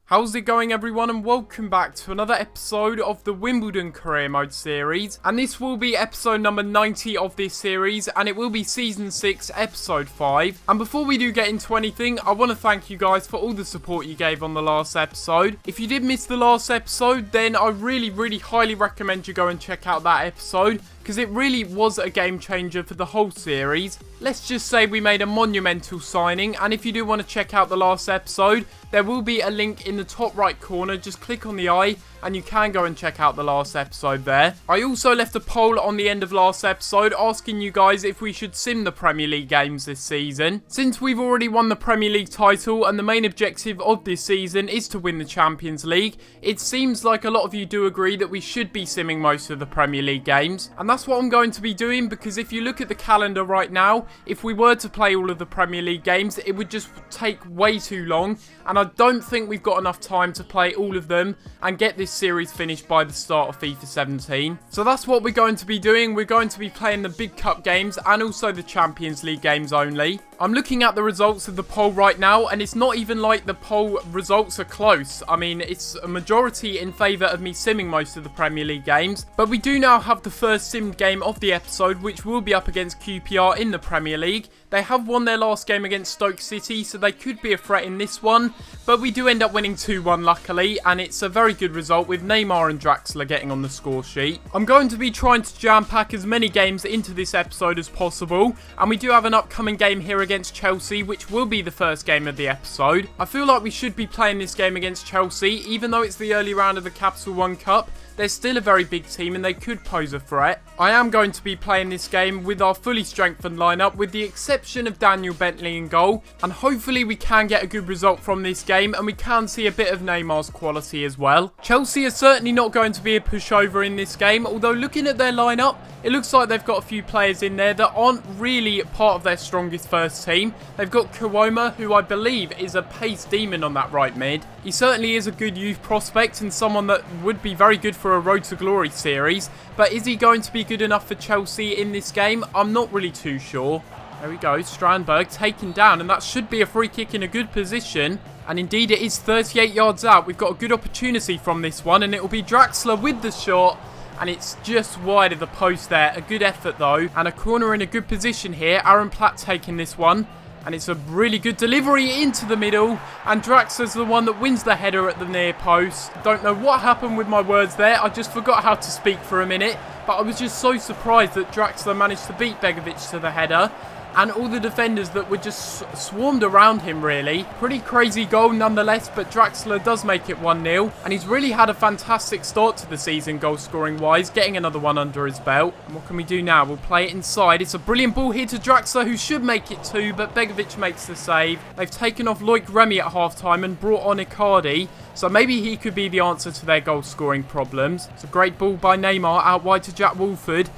How's it going, everyone, and welcome back to another episode of the Wimbledon Career Mode series, and this will be episode number 90 of this series, and it will be season 6 episode 5. And before we do get into anything, I want to thank you guys for all the support you gave on the last episode. If you did miss the last episode, then I really highly recommend you go and check out that episode, because it really was a game changer for the whole series. Let's just say we made a monumental signing, and if you do want to check out the last episode, there will be a link in the top right corner. Just click on the eye and you can go and check out the last episode there. I also left a poll on the end of last episode asking you guys if we should sim the Premier League games this season. Since we've already won the Premier League title and the main objective of this season is to win the Champions League, it seems like a lot of you do agree that we should be simming most of the Premier League games. And that's what I'm going to be doing, because if you look at the calendar right now, if we were to play all of the Premier League games, it would just take way too long, and I don't think we've got enough time to play all of them and get this series finished by the start of FIFA 17. So that's what we're going to be doing. We're going to be playing the big cup games and also the Champions League games only. I'm looking at the results of the poll right now, and it's not even like the poll results are close. I mean, it's a majority in favour of me simming most of the Premier League games, but we do now have the first simmed game of the episode, which will be up against QPR in the Premier League. They have won their last game against Stoke City, so they could be a threat in this one, but we do end up winning 2-1 luckily, and it's a very good result with Neymar and DRAXLER getting on the score sheet. I'm going to be trying to jam-pack as many games into this episode as possible, and we do have an upcoming game here against Chelsea, which will be the first game of the episode. I feel like we should be playing this game against Chelsea, even though it's the early round of the Capital One Cup. They're still a very big team and they could pose a threat. I am going to be playing this game with our fully strengthened lineup, with the exception of Daniel Bentley in goal, and hopefully we can get a good result from this game and we can see a bit of Neymar's quality as well. Chelsea are certainly not going to be a pushover in this game, although looking at their lineup, it looks like they've got a few players in there that aren't really part of their strongest first team. They've got Kawoma, who I believe is a pace demon on that right mid. He certainly is a good youth prospect and someone that would be very good for a Road to Glory series, but is he going to be good enough for Chelsea in this game? I'm not really too sure. There we go, Strandberg taken down, and that should be a free kick in a good position. And indeed it is 38 yards out. We've got a good opportunity from this one, and it will be DRAXLER with the shot. And it's just wide of the post there. A good effort though. And a corner in a good position here. Aaron Platt taking this one. And it's a really good delivery into the middle. And DRAXLER's the one that wins the header at the near post. Don't know what happened with my words there. I just forgot how to speak for a minute. But I was just so surprised that DRAXLER managed to beat Begovic to the header. And all the defenders that were just swarmed around him, really. Pretty crazy goal nonetheless, but DRAXLER does make it 1-0. And he's really had a fantastic start to the season goal scoring wise, getting another one under his belt. And what can we do now? We'll play it inside. It's a brilliant ball here to DRAXLER, who should make it 2, but Begovic makes the save. They've taken off Loic Remy at half-time and brought on Icardi. So maybe he could be the answer to their goal scoring problems. It's a great ball by Neymar out wide to Jack Wolford.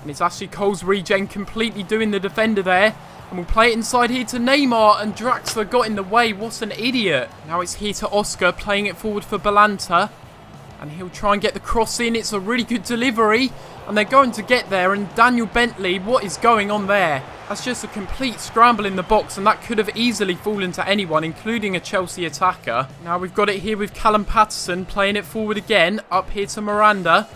And it's Ashley Cole's regen completely doing the defender there. And we'll play it inside here to Neymar, and DRAXLER got in the way. What an idiot. Now it's here to Oscar, playing it forward for Balanta. And he'll try and get the cross in. It's a really good delivery. And they're going to get there. And Daniel Bentley, what is going on there? That's just a complete scramble in the box, and that could have easily fallen to anyone, including a Chelsea attacker. Now we've got it here with Callum Patterson, playing it forward again. Up here to Miranda.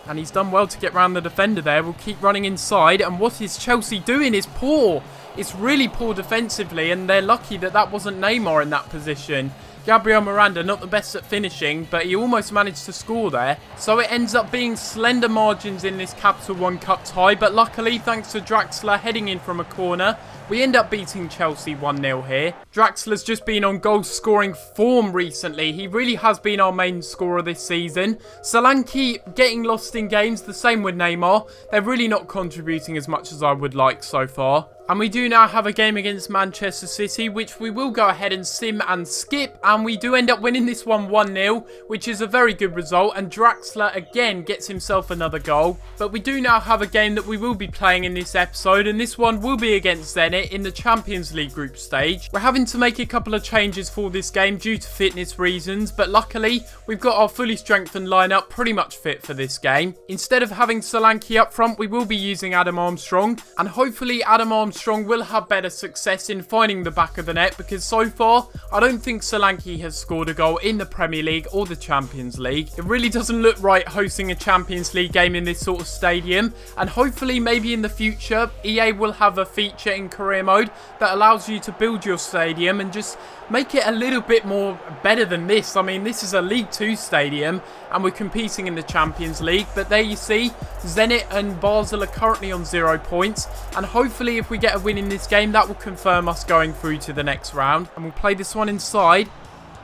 And he's done well to get round the defender there. We'll keep running inside. And what is Chelsea doing is poor. It's really poor defensively. And they're lucky that that wasn't Neymar in that position. Gabriel Miranda, not the best at finishing, but he almost managed to score there. So it ends up being slender margins in this Capital One Cup tie. But luckily, thanks to DRAXLER heading in from a corner, we end up beating Chelsea 1-0 here. DRAXLER's just been on goal scoring form recently. He really has been our main scorer this season. Solanke getting lost in games, the same with Neymar. They're really not contributing as much as I would like so far. And we do now have a game against Manchester City, which we will go ahead and sim and skip. And we do end up winning this one 1-0, which is a very good result. And DRAXLER again gets himself another goal. But we do now have a game that we will be playing in this episode. And this one will be against Zenit in the Champions League group stage. We're having to make a couple of changes for this game due to fitness reasons. But luckily, we've got our fully strengthened lineup pretty much fit for this game. Instead of having Solanke up front, we will be using Adam Armstrong. And hopefully Adam Armstrong Armstrong will have better success in finding the back of the net, because so far, I don't think Solanke has scored a goal in the Premier League or the Champions League. It really doesn't look right hosting a Champions League game in this sort of stadium, and hopefully maybe in the future, EA will have a feature in career mode that allows you to build your stadium and just make it a little bit more better than this. I mean, this is a League 2 stadium and we're competing in the Champions League, but there you see, Zenit and Basel are currently on 0 points, and hopefully if we get a win in this game, that will confirm us going through to the next round. And we'll play this one inside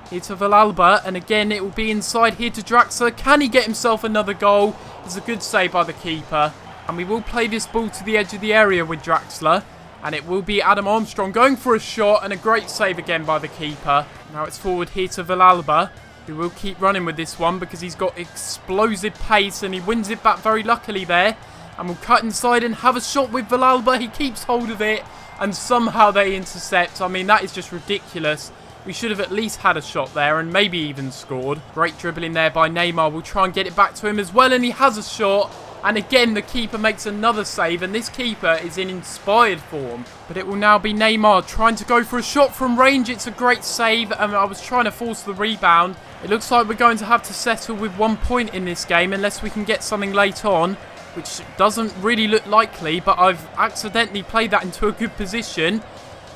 here to Villalba, and again it will be inside here to DRAXLER. Can he get himself another goal? It's a good save by the keeper, and we will play this ball to the edge of the area with DRAXLER. And it will be Adam Armstrong going for a shot, and a great save again by the keeper. Now it's forward here to Villalba, who will keep running with this one because he's got explosive pace and he wins it back very luckily there. And we'll cut inside and have a shot with Villalba. He keeps hold of it and somehow they intercept. I mean, that is just ridiculous. We should have at least had a shot there and maybe even scored. Great dribbling there by Neymar. We'll try and get it back to him as well, and he has a shot. And again, the keeper makes another save, and this keeper is in inspired form. But it will now be Neymar trying to go for a shot from range. It's a great save, and I was trying to force the rebound. It looks like we're going to have to settle with 1 point in this game unless we can get something late on, which doesn't really look likely, but I've accidentally played that into a good position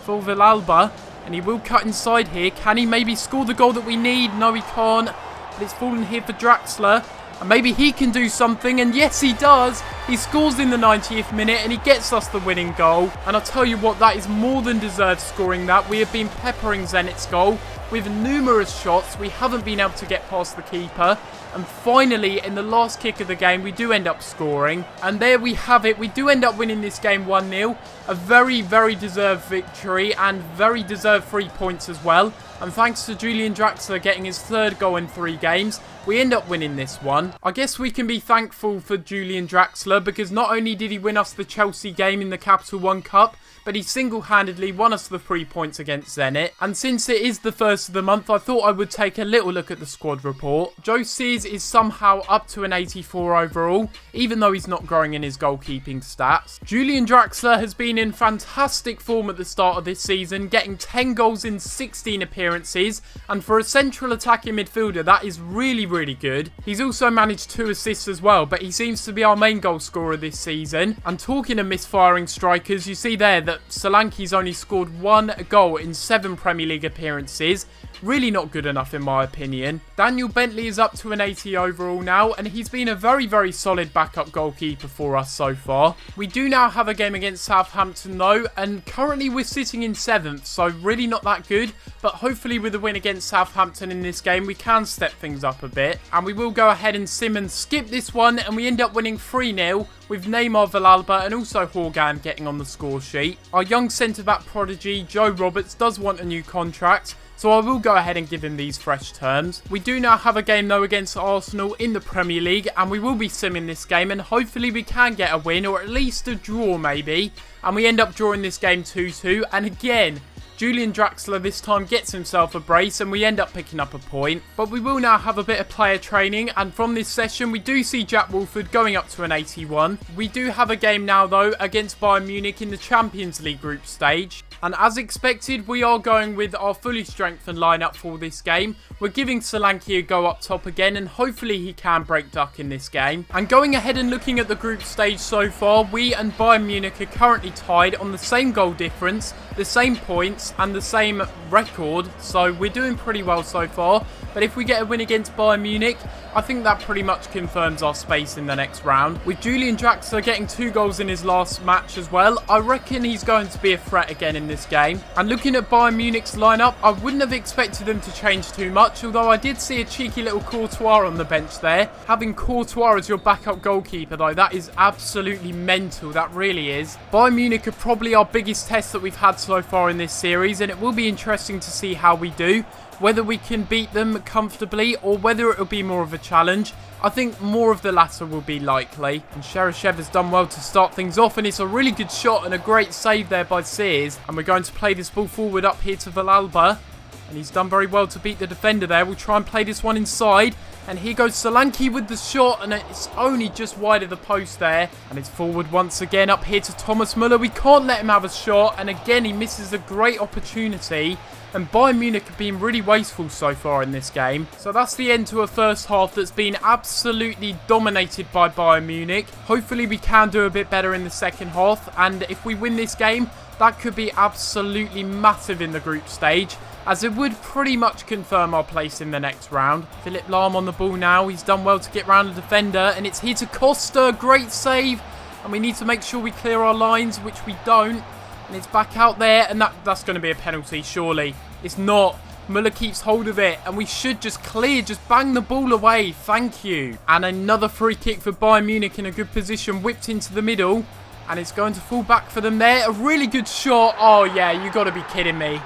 for Villalba. And he will cut inside here. Can he maybe score the goal that we need? No, he can't. But it's fallen here for DRAXLER. And maybe he can do something, and yes he does. He scores in the 90th minute and he gets us the winning goal. And I'll tell you what, that is more than deserved scoring that. We have been peppering Zenit's goal with numerous shots. We haven't been able to get past the keeper. And finally, in the last kick of the game, we do end up scoring. And there we have it. We do end up winning this game 1-0. A very, very deserved victory and very deserved 3 points as well. And thanks to Julian Draxler getting his 3rd goal in 3 games, we end up winning this one. I guess we can be thankful for Julian Draxler because not only did he win us the Chelsea game in the Capital One Cup, but he single-handedly won us the 3 points against Zenit. And since it is the first of the month, I thought I would take a little look at the squad report. Joe Sears is somehow up to an 84 overall, even though he's not growing in his goalkeeping stats. Julian Draxler has been in fantastic form at the start of this season, getting 10 goals in 16 appearances, and for a central attacking midfielder, that is really, really good. He's also managed 2 assists as well, but he seems to be our main goal scorer this season. And talking of misfiring strikers, you see there that Solanke's only scored 1 goal in 7 Premier League appearances. Really not good enough in my opinion. Daniel Bentley is up to an 80 overall now, and he's been a very, very solid backup goalkeeper for us so far. We do now have a game against Southampton though, and currently we're sitting in 7th, so really not that good, but hopefully with a win against Southampton in this game we can step things up a bit. And we will go ahead and Simmons skip this one, and we end up winning 3-0 with Neymar, Villalba and also Horgan getting on the score sheet. Our young centre-back prodigy Joe Roberts does want a new contract, so I will go ahead and give him these fresh terms. We do now have a game though against Arsenal in the Premier League, and we will be simming this game, and hopefully we can get a win or at least a draw maybe. And we end up drawing this game 2-2, and again, Julian Draxler this time gets himself a brace and we end up picking up a point. But we will now have a bit of player training, and from this session we do see Jack Wolford going up to an 81. We do have a game now though against Bayern Munich in the Champions League group stage. And as expected, we are going with our fully strengthened lineup for this game. We're giving Solanke a go up top again, and hopefully he can break duck in this game. And going ahead and looking at the group stage so far, we and Bayern Munich are currently tied on the same goal difference, the same points and the same record. So we're doing pretty well so far. But if we get a win against Bayern Munich, I think that pretty much confirms our space in the next round. With Julian Draxler getting 2 goals in his last match as well, I reckon he's going to be a threat again in this game. And looking at Bayern Munich's lineup, I wouldn't have expected them to change too much, although I did see a cheeky little Courtois on the bench there. Having Courtois as your backup goalkeeper though, that is absolutely mental, that really is. Bayern Munich are probably our biggest test that we've had so far in this series, and it will be interesting to see how we do. Whether we can beat them comfortably or whether it will be more of a challenge. I think more of the latter will be likely. And Cheryshev has done well to start things off, and it's a really good shot and a great save there by Sears. And we're going to play this ball forward up here to Villalba. And he's done very well to beat the defender there. We'll try and play this one inside. And here goes Solanke with the shot. And it's only just wide of the post there. And it's forward once again up here to Thomas Muller. We can't let him have a shot. And again, he misses a great opportunity. And Bayern Munich have been really wasteful so far in this game. So that's the end to a first half that's been absolutely dominated by Bayern Munich. Hopefully we can do a bit better in the second half. And if we win this game, that could be absolutely massive in the group stage, as it would pretty much confirm our place in the next round. Philipp Lahm on the ball now. He's done well to get round the defender. And it's here to Costa. Great save. And we need to make sure we clear our lines, which we don't. And it's back out there. And that's going to be a penalty, surely. It's not. Muller keeps hold of it. And we should just clear. Just bang the ball away. Thank you. And another free kick for Bayern Munich in a good position. Whipped into the middle. And it's going to fall back for them there. A really good shot. Oh, yeah. You got to be kidding me.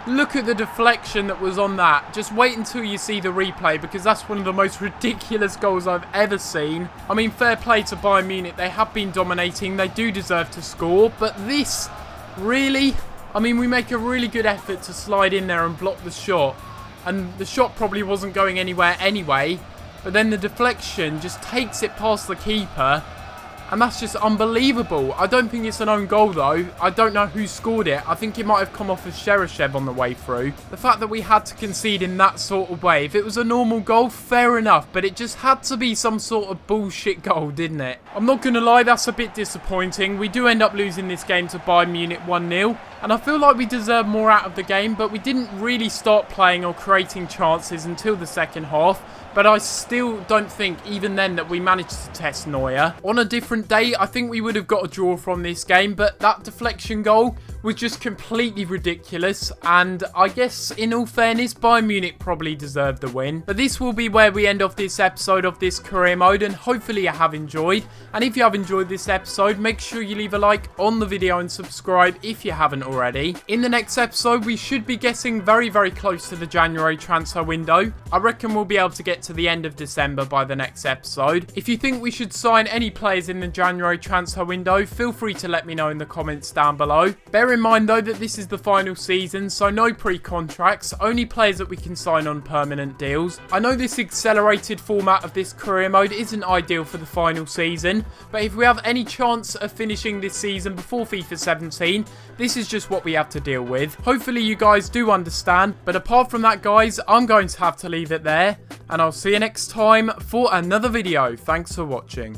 Look at the deflection that was on that. Just wait until you see the replay, because that's one of the most ridiculous goals I've ever seen. I mean, fair play to Bayern Munich. They have been dominating. They do deserve to score. But this, really? I mean, we make a really good effort to slide in there and block the shot. And the shot probably wasn't going anywhere anyway. But then the deflection just takes it past the keeper. And that's just unbelievable. I don't think it's an own goal, though. I don't know who scored it. I think it might have come off of Cheryshev on the way through. The fact that we had to concede in that sort of way, if it was a normal goal, fair enough. But it just had to be some sort of bullshit goal, didn't it? I'm not going to lie, that's a bit disappointing. We do end up losing this game to Bayern Munich 1-0. And I feel like we deserve more out of the game, but we didn't really start playing or creating chances until the second half. But I still don't think, even then, that we managed to test Neuer. On a different day, I think we would have got a draw from this game. But that deflection goal was just completely ridiculous. And I guess, in all fairness, Bayern Munich probably deserved the win. But this will be where we end off this episode of this career mode. And hopefully you have enjoyed. And if you have enjoyed this episode, make sure you leave a like on the video and subscribe if you haven't already. In the next episode, we should be getting very, very close to the January transfer window. I reckon we'll be able to get to the end of December by the next episode. If you think we should sign any players in the January transfer window, feel free to let me know in the comments down below. Bear in mind though that this is the final season, so no pre-contracts, only players that we can sign on permanent deals. I know this accelerated format of this career mode isn't ideal for the final season, but if we have any chance of finishing this season before FIFA 17, this is just what we have to deal with. Hopefully you guys do understand, but apart from that guys, I'm going to have to leave it there. And I'll see you next time for another video. Thanks for watching.